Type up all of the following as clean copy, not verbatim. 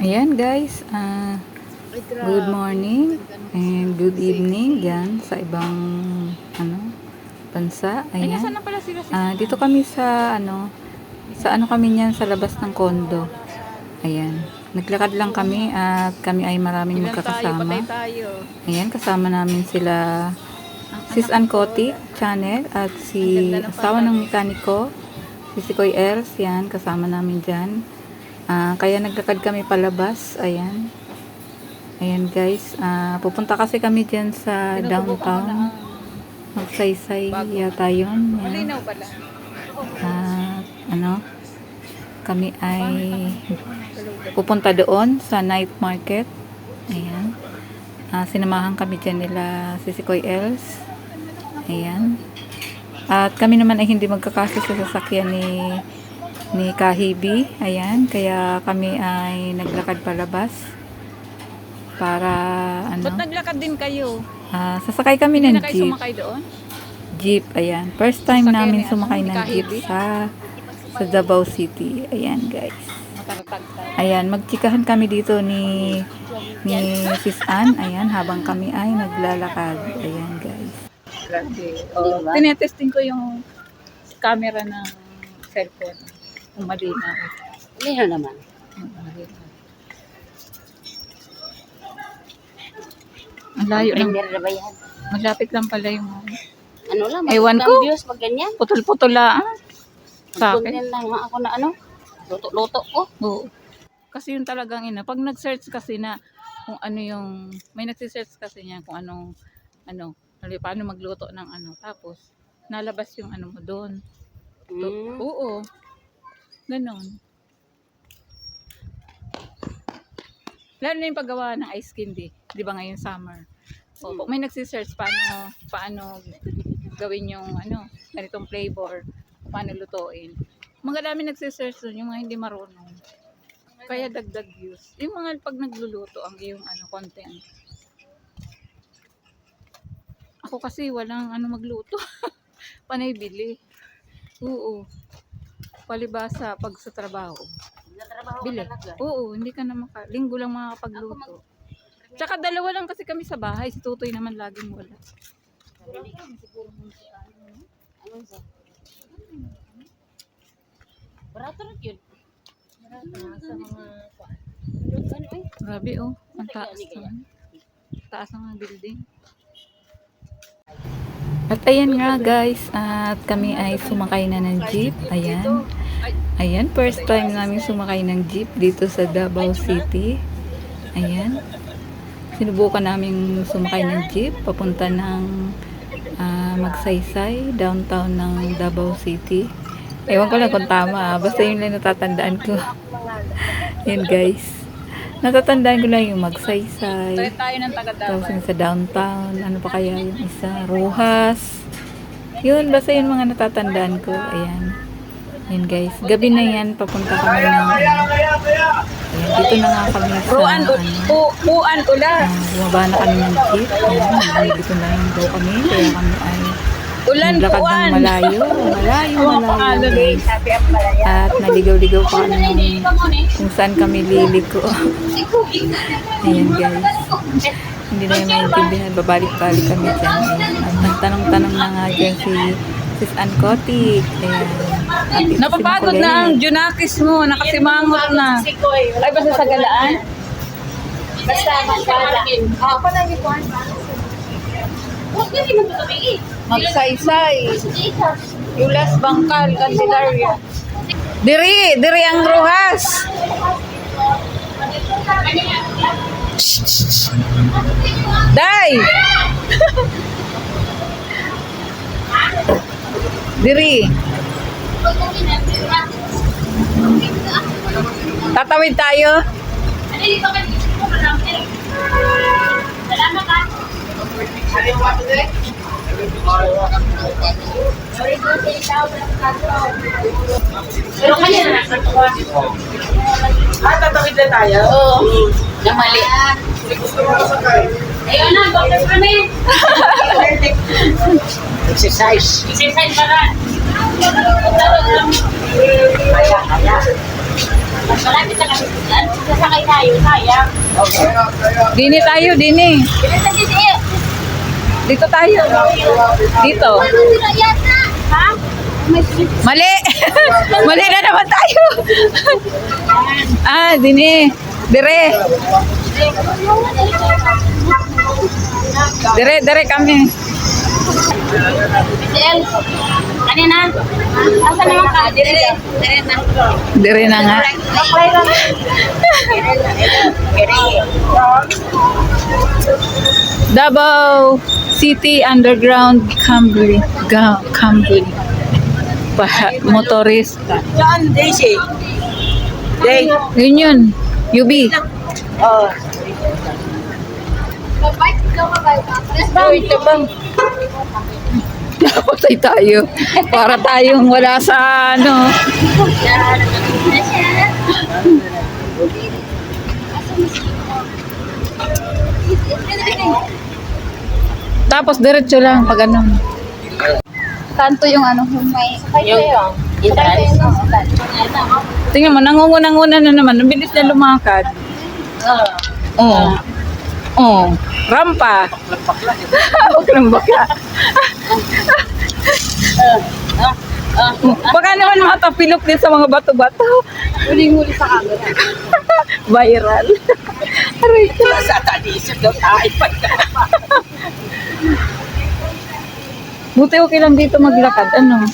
Ayan guys, good morning and good evening dyan sa ibang bansa. Ayan. Dito kami sa kami niyan sa labas ng kondo. Ayan. Naglakad lang kami at kami ay maraming magkakasama. Ayan, kasama namin sila Sis Ann Kotik Channel at si asawa ng mekaniko, si Koy Els. Yan, kasama namin dyan. Kaya naglakad kami palabas. Ayan. Ayan guys. Pupunta kasi kami dyan sa downtown. Magsaysay yata yun. Malinaw pala. Kami ay pupunta doon sa night market. Ayan. Sinamahan kami dyan nila si Koy Els. Ayan. At kami naman ay hindi magkakasya sa sasakyan ni Kahibi. Ayan, kaya kami ay naglakad palabas para Ba't naglakad din kayo? Sasakay kami ng Hindi na kayo jeep. sumakay doon? Jeep, ayan. First time Sasakyan namin ni sumakay ng jeep Kahibi? sa Davao City. Ayan, guys. Matartag tayo. Ayan, magtsikahan kami dito ni Sis Ann. Ayan, habang kami ay naglalakad. Ayan, guys. Tinetesting ko yung camera ng cellphone. Kung malinaw. Lino naman. Ang layo lang. Premier na ba yan? Malapit lang pala yung Ano lang, Ewan magandang ko. views pag ganyan. putol-putol lang. Sa akin. Magkuntin lang ako na luto-luto ko. Oo. Kasi yung talagang pag nag-search kasi na kung ano yung, may nagsisearch kasi niya kung anong, paano magluto ng tapos, nalabas yung mo doon. Mm. Oo. Ganon. Lalo na yung paggawa ng ice candy. Di ba ngayon summer? So, pag may nagsisearch paano gawin yung ganitong flavor, paano lutuin. Mga dami nagsisearch doon, yung mga hindi marunong. Kaya dagdag views. Yung mga pag nagluluto ang iyong content. Ako kasi walang magluto. Panay bili. Oo. Palibasa pag sa trabaho. Natrabaho ka Bili. talaga. Oo, hindi ka na linggo lang makakapagluto. Tsaka dalawa lang kasi kami sa bahay. Si Tutoy naman laging wala. Ano sa? Barato rin yun. Sa mga kuwan. Ano eh? Grabe ang taas naman. Taas ng building. At ayan nga guys, at kami ay sumakay na ng jeep. Ayan. Ayan, first time namin sumakay ng jeep dito sa Davao City. Ayan. Sinubukan namin sumakay ng jeep papunta ng Magsaysay, downtown ng Davao City. Ewan ko lang kung tama, basta yun lang natatandaan ko. Ayan guys. Natatandaan ko lang yung Magsaysay. Tayo ng Tapos taga-Davao. yung sa downtown, ano pa kaya yung isa, Rojas. Yun, basta yung mga natatandaan ko. Ayan. Ayan guys, gabi na yan, papunta kami ng ayan, dito na nga kami sa Puan ulan. bumaba na kami ng jeep. Ayan, dito na lang daw kami, kaya kami ay Ulan naglakad ng puan. malayo guys. At naligaw-ligaw pa kami kung saan kami liliko. Ayan guys. Hindi na yung maintindihan. Babalik-balik kami dyan. Ayan. At nagtanong-tanong na nga dyan si Sis Ann Kotik. Ayan. At ito si Napapagod na ang Junakis mo. Nakasimangot na. Ay, basta sa galaan? Basta magkala. Panagi po. Huwag ka rin magtutubi. Magsaysay. Yulas Bangkal, Candelaria. Diri ang Rojas. Day! Diri. Tatawid tayo. Salamat ka. Pero kanya na nasa tuwa. Tatawid na tayo? Oo. Na mali. Ayun na, bakit kami? Exercise. Exercise para. Kaya. Malapit na kami dyan. Sasakay tayo, sayang. Dini tayo, dini. Bilis na dito eh. Dito tayo. Dito. Ha? Mali! Mali na naman tayo. Dini. Dire. Dire kami. BCL. Kanina? Asa naman ka? Dire na. Dire na nga. Apply lang. Davao City Underground Cambly. Motorista. John Daisy. Day. Yun yun. UB. Oh. Ito bang? Napatay tayo. Para tayong wala sa ano. Tapos diretso lang pag ano. Kanto yung ano. Yung entrance. Tingnan mo, nangunguna na naman. Ang bilis niya lumakad. Oo. Oh. Rampa. Huwag lang baka. Baka naman matapilok din sa mga bato-bato. Huling-huli sa camera. Viral. Aray ko. Sa tradisyon daw tayo pagka. Buti okay lang dito maglakad. Ano?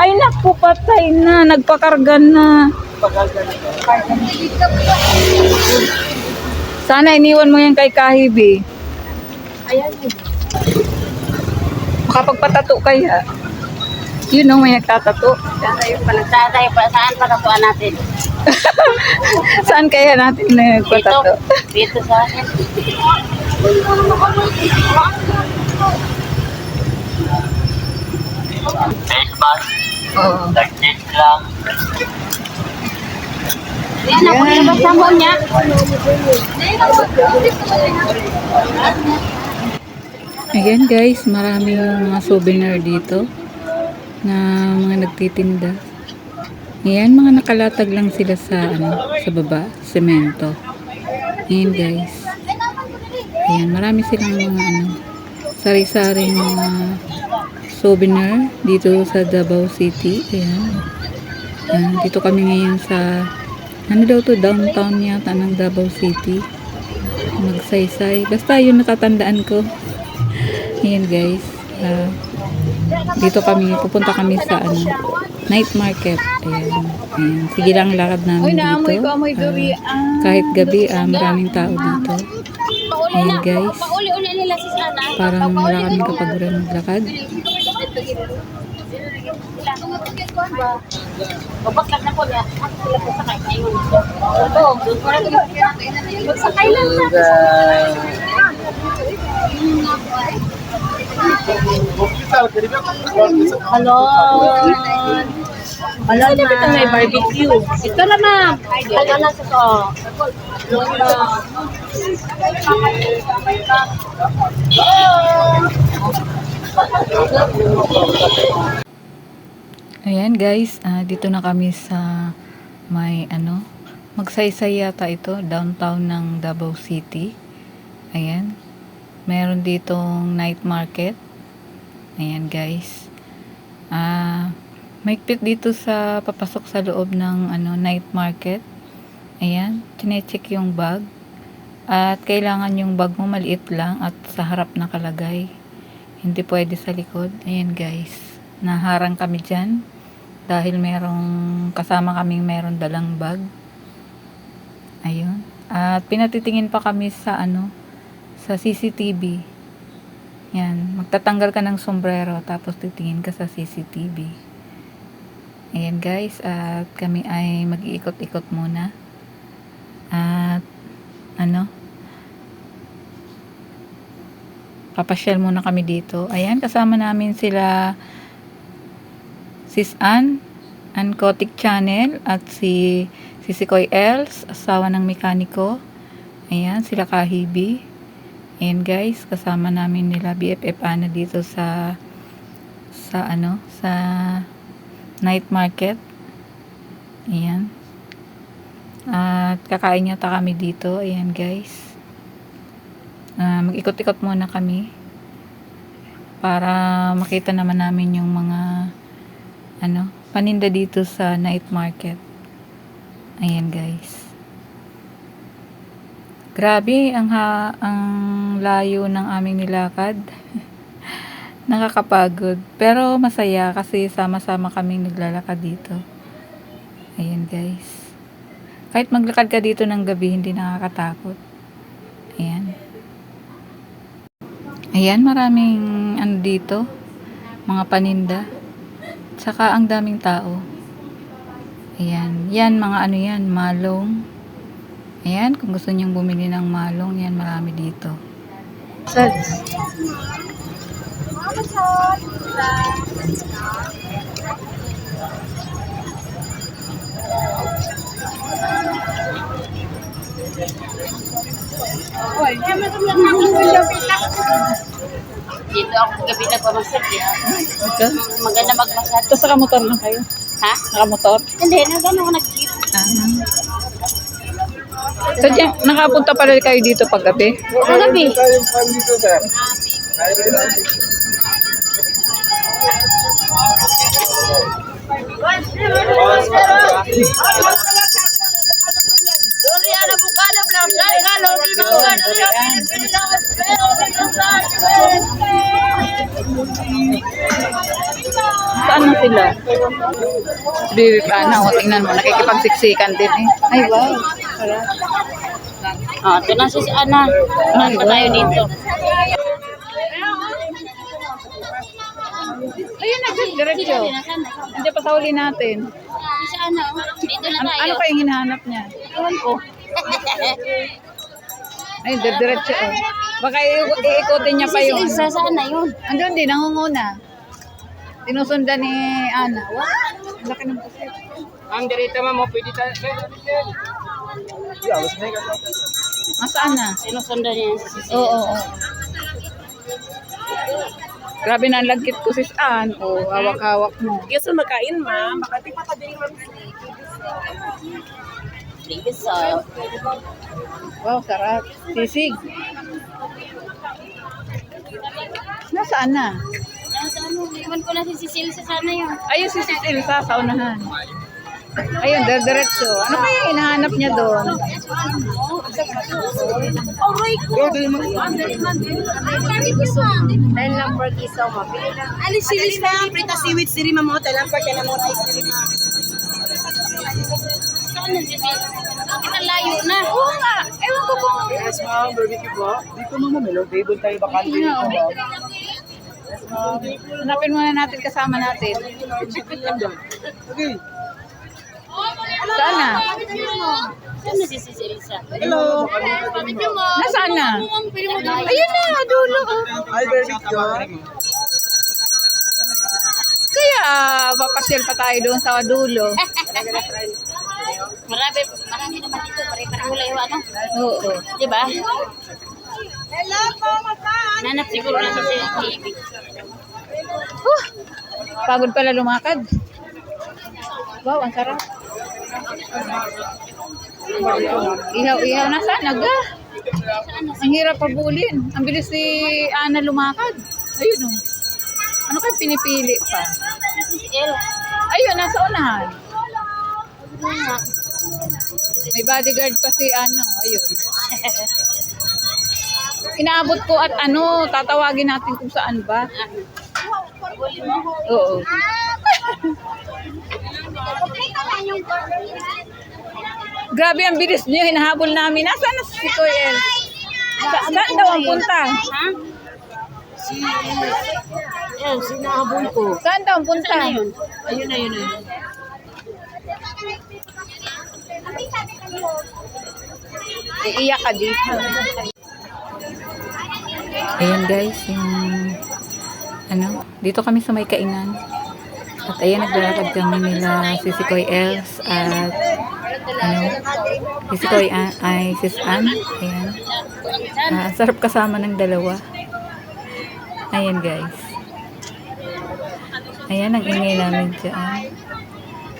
Ay naku, patay na. Nagpakarga na. Sana iniwan mo yan kay Kahibi. Ayan. Makapagpatato kaya. Yun know, may nagtatato. Saan patatuan natin? Saan kaya natin nagpatato? Dito sa akin. Oo. Yan ako nilabas sa mo niya. Ayan guys, maraming mga souvenir dito na mga nagtitinda. Ayan, mga nakalatag lang sila sa sa baba, semento. Ayan guys. Ayan, marami silang mga sari-saring mga souvenir dito sa Davao City. Ayan. Ayan, dito kami ngayon sa daw to, downtown yata ng Davao City. Magsaysay. Basta yun natatandaan ko. Ayan guys. Dito kami, pupunta kami sa night market. Ayan. Ayan. Sige lang lakad namin dito. Kahit gabi, maraming tao dito. Ayan guys. Pauli-uli nila si Sana. Parang wala kaming kapaguran maglakad. Babak lang na po niya. Ako sila po sakay ngayon. Ito, magsakay lang na. Hello. Hello, na may barbecue. Ito na, ma'am. Ano na sa to? Ayan guys, dito na kami sa may magsaysay yata ito, downtown ng Davao City. Ayan. Meron ditong night market. Ayan guys. Maigpit dito sa papasok sa loob ng night market. Ayan, chine-check yung bag. At kailangan yung bag mo maliit lang at sa harap nakalagay. Hindi pwede sa likod. Ayan guys. Naharang kami dyan. Dahil kasama kaming meron dalang bag. Ayun. At pinatitingin pa kami sa sa CCTV. Yan. Magtatanggal ka ng sombrero tapos titingin ka sa CCTV. Ayan guys. At kami ay mag-iikot-ikot muna. At papasyal muna kami dito. Ayan. Kasama namin sila Sis Ann Kotik Channel at si Koy Els, asawa ng mekaniko. Ayan, sila Kahibi. Ayan guys, kasama namin nila BFF Ana dito sa night market. Ayan. At kakain yata kami dito. Ayan guys. Mag-ikot-ikot muna kami para makita naman namin yung mga paninda dito sa night market. Ayan guys. Grabe ang layo ng aming nilakad. Nakakapagod. Pero masaya kasi sama-sama kaming naglalakad dito. Ayan guys. Kahit maglakad ka dito ng gabi, hindi nakakatakot. Ayan. Ayan, maraming dito. Mga paninda. Tsaka ang daming tao. Ayan. Yan, mga yan, malong. Ayan, kung gusto niyong bumili ng malong, yan, marami dito. Dito ako gabi nagpamasad eh. Maganda magmasad. Tapos nakamotor lang kayo? Ha? Nakamotor? Hindi, nagano ako nag-jeep. So, nakapunta pala kayo dito pag gabi? Kagabi. Saan na sila? Birit o tingnan mo, nakikipagsiksikan din eh. Ay, wow. Ito na si Ana. Ano tayo dito? Ayun na, diretso. Hindi pa sa huli natin. Si Ana, dito na tayo. Ano kayong hinahanap niya? Ewan ko. Ay, diretso oh. Baka iikutin niya pa yun. Isa, saan na yun? Andun din, nangunguna. Tinusundan ni Ana. Wow, laki ng pusit. Ang direta mo, pwede tayo. Saan na? Sinusundan niya si Sisi. Oo. Grabe na ang lagkit ko sis Ann. Hawak-hawak mo. Gusto makain, ma'am. Baka di pa ka din, ma'am. Please, Wow, sarap. Sisig. Nasaan na? Iwan ko na si Cecil sa sana yun. Ayun si Sis Elsa sa unahan. Ayun, diretso. Ano kaya hinahanap niya doon? Dahil lang per kiso, ma'am. Alis silis na. Prita siwit siri, ma'am. Dahil lang per kaya mo rice siri, ma'am. Saan na Cecil? Kita layo na. Oo nga. Ewan ko kung... Yes, ma'am. Barbecue po. Dito, ma'am. May low table tayo bakante dito, ma'am. Hanapin muna natin kasama natin. Okay. Saan na? Saan na si Cecil sa? Hello. Nasaan na? Ayun na, dulo. Hi, barbecue. Kaya papasyal pa tayo doon sa dulo. Marami naman dito. Pare-parang wala yung ano. Oo. Diba? Hello po, ma'am. Nanap siguro na si Baby. Pagod pala lumakad. Wow, ang sarap. Ihaw-ihaw na sana ga. Ang hirap pabulin. Ang bilis si Ana lumakad. Ayun o. Ano kayo pinipili pa? Cecil. Ayun, nasa unahan. May bodyguard pa si Ana. Ayun. Inaabot ko at tatawagin natin kung saan ba. Oo. Grabe ang bilis niyo, hinahabol namin. Nasaan na si Koyel? Saan daw ang punta? Ha? Yan, sinahabol ko. Saan daw ang punta? Ayun. Ayun na, yun na. Iiyak ka dito. Ayan guys, yung dito kami sa may kainan. At ayan, naglalakad kami nila si Koy Els at si Koy ay Sis Ann. Ayan. Sarap kasama ng dalawa. Ayan guys. Ayan, ang ingay namin dyan.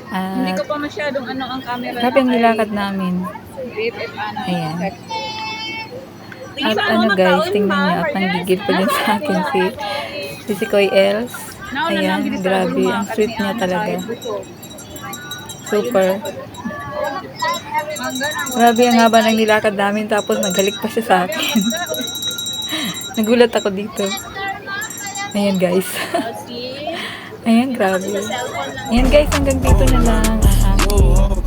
Hindi At ko pa masyadong ano ang camera. grabe ang nilakad namin. BFF ano. Ayan. At ano guys, tingnan niyo at nanggigil pa din sa akin si Koy Els. Ayan, grabe. Ang sweet niya talaga. Super. Grabe ang haba ng nilakad namin tapos naghalik pa siya sa akin. Nagulat ako dito. Ayan guys. Ayan, grabe. Ayan guys, hanggang dito na lang ang aking